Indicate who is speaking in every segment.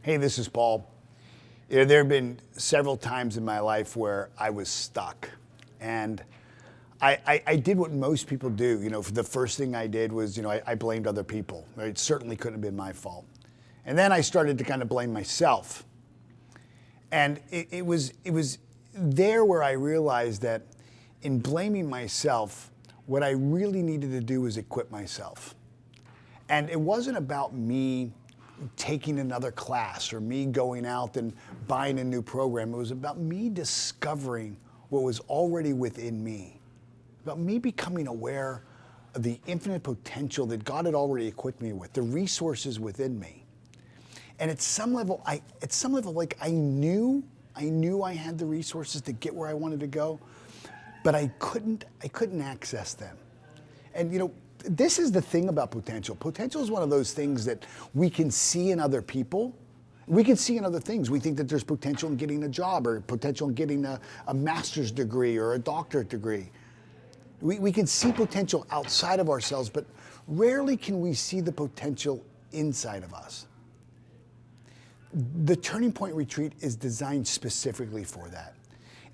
Speaker 1: Hey, this is Paul. There have been several times in my life where I was stuck. And I did what most people do. The first thing I did was, I blamed other people. It certainly couldn't have been my fault. And then I started to kind of blame myself. And it was there where I realized that in blaming myself, what I really needed to do was equip myself. And it wasn't about me taking another class or me going out and buying a new program. It was about me discovering what was already within me, about me becoming aware of the infinite potential that God had already equipped me with, the resources within me. And at some level, I knew I had the resources to get where I wanted to go, but I couldn't access them. And this is the thing about potential. Potential is one of those things that we can see in other people. We can see in other things. We think that there's potential in getting a job or potential in getting a master's degree or a doctorate degree. We can see potential outside of ourselves, but rarely can we see the potential inside of us. The Turning Point Retreat is designed specifically for that.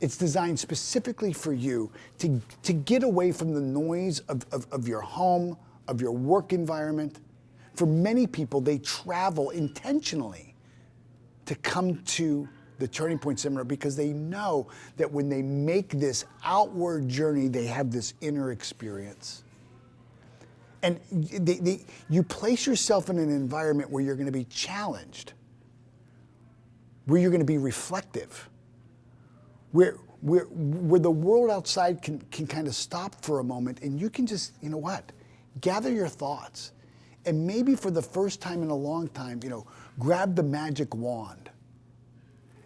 Speaker 1: It's designed specifically for you to get away from the noise of your home, of your work environment. For many people, they travel intentionally to come to the Turning Point Seminar because they know that when they make this outward journey, they have this inner experience. And you place yourself in an environment where you're going to be challenged, where you're going to be reflective, where the world outside can kind of stop for a moment and you can just, gather your thoughts. And maybe for the first time in a long time, grab the magic wand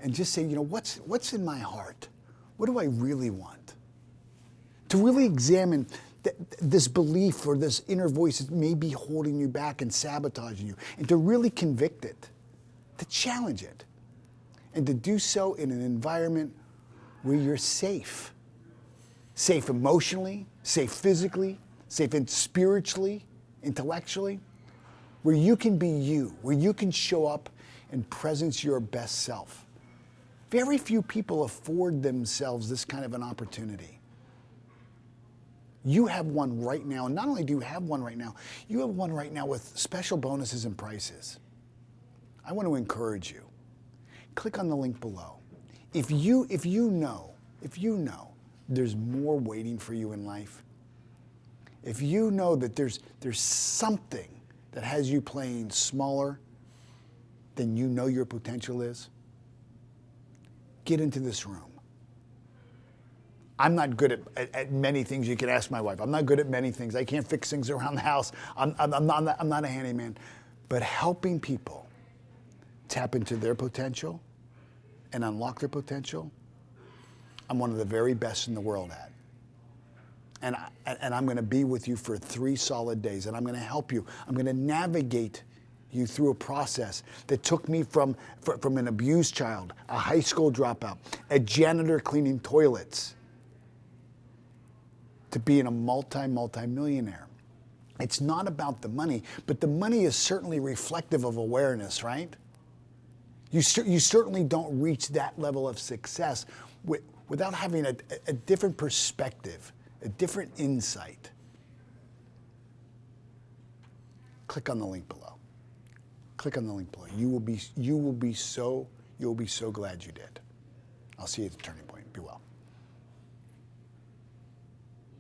Speaker 1: and just say, what's in my heart? What do I really want? To really examine this belief or this inner voice that may be holding you back and sabotaging you, and to really convict it, to challenge it, and to do so in an environment where you're safe. Safe emotionally, safe physically, safe spiritually, intellectually, where you can be you, where you can show up and presence your best self. Very few people afford themselves this kind of an opportunity. You have one right now, and not only do you have one right now, you have one right now with special bonuses and prices. I want to encourage you. Click on the link below. If you know there's more waiting for you in life, if you know that there's something that has you playing smaller than you know your potential is, get into this room. I'm not good at many things. You can ask my wife. I'm not good at many things. I can't fix things around the house. I'm not a handyman. But helping people tap into their potential and unlock their potential, I'm one of the very best in the world at. And I'm going to be with you for 3 solid days, and I'm going to help you. I'm going to navigate you through a process that took me from an abused child, a high school dropout, a janitor cleaning toilets, to being a multi-millionaire. It's not about the money, but the money is certainly reflective of awareness, right? You certainly don't reach that level of success without having a different perspective, a different insight. Click on the link below. Click on the link below. You will be so glad you did. I'll see you at the Turning Point. Be well.